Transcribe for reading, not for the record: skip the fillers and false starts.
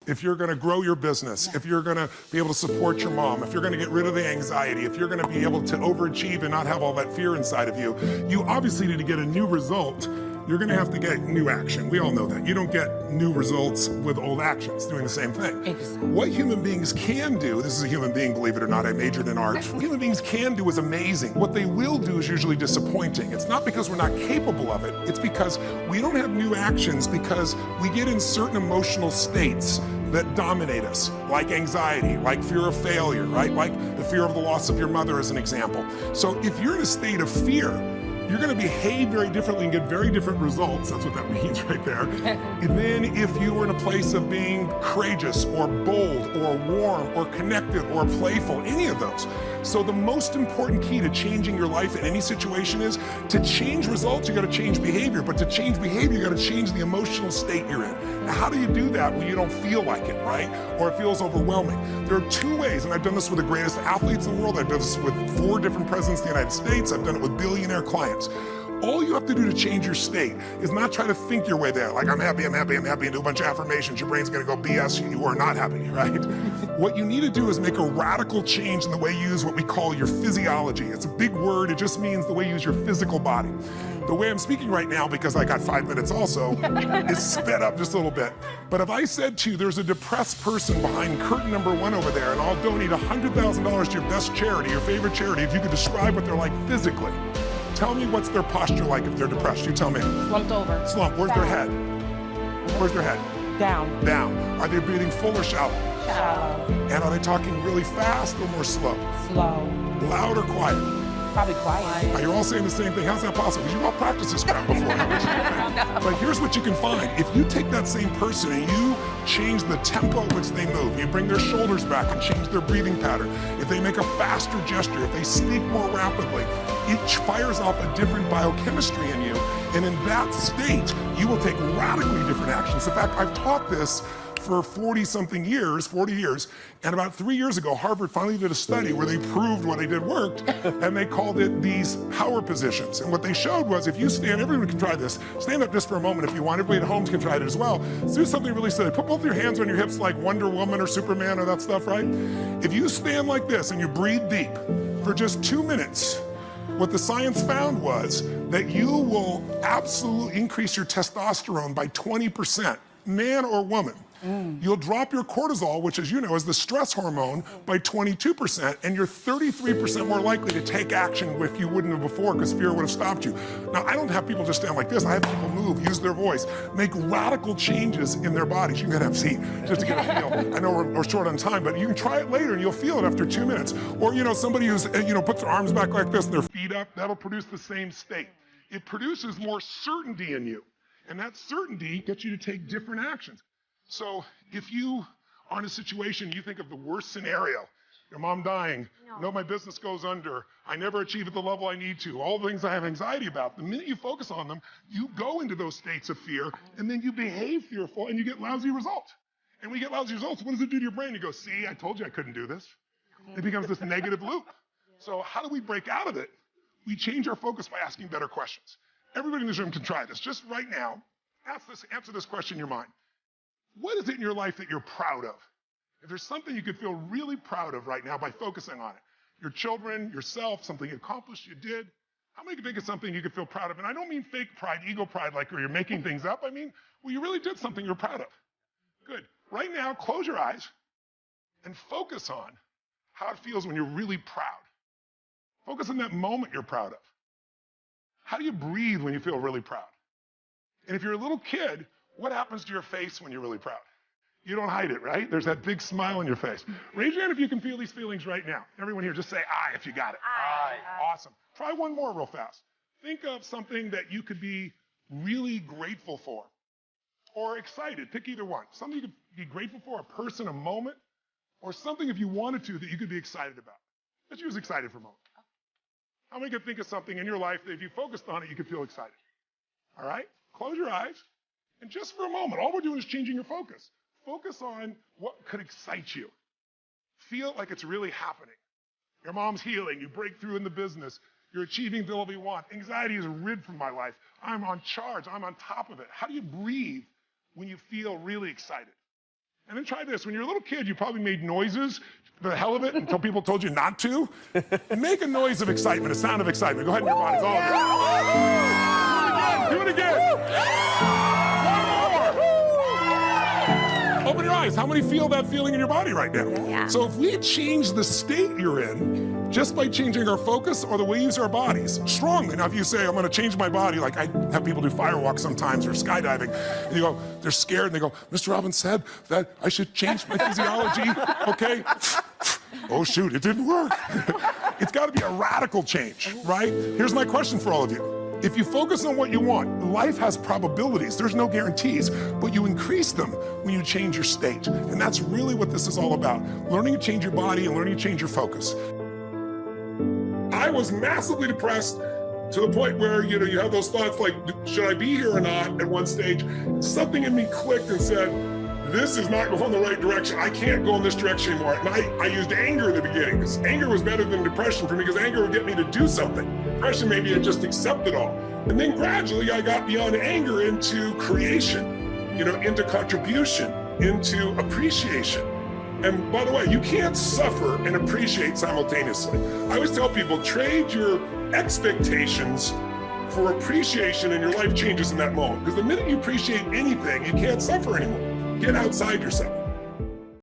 if you're going to grow your business, if you're going to be able to support your mom, if you're going to get rid of the anxiety, if you're going to be able to overachieve and not have all that fear inside of you, you obviously need to get a new result. You're going to have to get new action. We all know that. You don't get new results with old actions doing the same thing. Exactly. What human beings can do, this is a human being, believe it or not, I majored in art. What human beings can do is amazing. What they will do is usually disappointing. It's not because we're not capable of it. It's because we don't have new actions because we get in certain emotional states that dominate us, like anxiety, like fear of failure, right? Like the fear of the loss of your mother as an example. So if you're in a state of fear, you're going to behave very differently and get very different results. That's what that means right there. And then if you were in a place of being courageous or bold or warm or connected or playful, any of those. So the most important key to changing your life in any situation is to change results, you got to change behavior. But to change behavior, you got to change the emotional state you're in. Now, how do you do that when you don't feel like it, right? Or it feels overwhelming? There are two ways, and I've done this with the greatest athletes in the world. I've done this with 4 different presidents of the United States. I've done it with billionaire clients. All you have to do to change your state is not try to think your way there, like I'm happy, I'm happy, I'm happy, and do a bunch of affirmations. Your brain's gonna go BS, you are not happy, right? What you need to do is make a radical change in the way you use what we call your physiology. It's a big word, it just means the way you use your physical body. The way I'm speaking right now, because I got 5 minutes also, is sped up just a little bit. But if I said to you, there's a depressed person behind curtain number 1 over there, and I'll donate $100,000 to your best charity, your favorite charity, if you could describe what they're like physically. Tell me what's their posture like if they're depressed. You tell me. Slumped over. Slump. Where's their head? Where's their head? Down. Down. Are they breathing full or shallow? Shallow. And are they talking really fast or more slow? Slow. Loud or quiet? Probably quiet. Are you all saying the same thing? How's that possible? Because you've all practiced this crap before. But here's what you can find. If you take that same person and you change the tempo at which they move, you bring their shoulders back and change their breathing pattern, if they make a faster gesture, if they speak more rapidly, it fires off a different biochemistry in you. And in that state, you will take radically different actions. In fact, I've taught this for 40 years, and about 3 years ago, Harvard finally did a study where they proved what they did worked, and they called it these power positions. And what they showed was if you stand, everyone can try this, stand up just for a moment if you want, everybody at home can try it as well. So do something really silly. Put both your hands on your hips like Wonder Woman or Superman or that stuff, right? If you stand like this and you breathe deep for just 2 minutes, what the science found was that you will absolutely increase your testosterone by 20%, man or woman. You'll drop your cortisol, which as you know is the stress hormone, by 22%, and you're 33% more likely to take action if you wouldn't have before because fear would have stopped you. Now, I don't have people just stand like this. I have people move, use their voice, make radical changes in their bodies. You can have a seat just to get a feel. I know we're short on time, but you can try it later and you'll feel it after 2 minutes. Or, somebody who's, puts their arms back like this and their feet up, that'll produce the same state. It produces more certainty in you, and that certainty gets you to take different actions. So if you are in a situation, you think of the worst scenario, your mom dying, no, my business goes under, I never achieve at the level I need to, all the things I have anxiety about, the minute you focus on them, you go into those states of fear, and then you behave fearful, and you get lousy results. And when you get lousy results, what does it do to your brain? You go, see, I told you I couldn't do this. It becomes this negative loop. So how do we break out of it? We change our focus by asking better questions. Everybody in this room can try this. Just right now, answer this question in your mind. What is it in your life that you're proud of? If there's something you could feel really proud of right now by focusing on it, your children, yourself, something you accomplished, you did, how many can think of something you could feel proud of? And I don't mean fake pride, ego pride, like where you're making things up. I mean, well, you really did something you're proud of. Good. Right now, close your eyes and focus on how it feels when you're really proud. Focus on that moment you're proud of. How do you breathe when you feel really proud? And if you're a little kid, what happens to your face when you're really proud? You don't hide it, right? There's that big smile on your face. Raise your hand if you can feel these feelings right now. Everyone here, just say aye if you got it. Aye. Awesome. Try one more real fast. Think of something that you could be really grateful for or excited. Pick either one. Something you could be grateful for, a person, a moment, or something if you wanted to that you could be excited about. Let's use excited for a moment. How many could think of something in your life that if you focused on it, you could feel excited? All right? Close your eyes. And just for a moment, all we're doing is changing your focus. Focus on what could excite you. Feel like it's really happening. Your mom's healing, you break through in the business, you're achieving the level you want. Anxiety is rid from my life. I'm on charge, I'm on top of it. How do you breathe when you feel really excited? And then try this. When you're a little kid, you probably made noises, the hell of it, until people told you not to. Make a noise of excitement, a sound of excitement. Go ahead in your bodies, all of you. Do it again. One more. Open your eyes. How many feel that feeling in your body right now? Yeah. So if we change the state you're in, just by changing our focus or the way we use our bodies strongly. Now, if you say, I'm gonna change my body, like I have people do firewalks sometimes or skydiving, and you go, they're scared, and they go, Mr. Robbins said that I should change my physiology, okay? Oh shoot, it didn't work. It's gotta be a radical change, right? Here's my question for all of you. If you focus on what you want, life has probabilities, there's no guarantees, but you increase them when you change your state. And that's really what this is all about. Learning to change your body and learning to change your focus. I was massively depressed to the point where, you know, you have those thoughts like, should I be here or not at one stage? Something in me clicked and said, this is not going the right direction. I can't go in this direction anymore. And I used anger in the beginning, because anger was better than depression for me, because anger would get me to do something. Depression, maybe I just accept it all. And then gradually I got beyond anger into creation, you know, into contribution, into appreciation. And by the way, you can't suffer and appreciate simultaneously. I always tell people, trade your expectations for appreciation and your life changes in that moment. Because the minute you appreciate anything, you can't suffer anymore. Get outside yourself.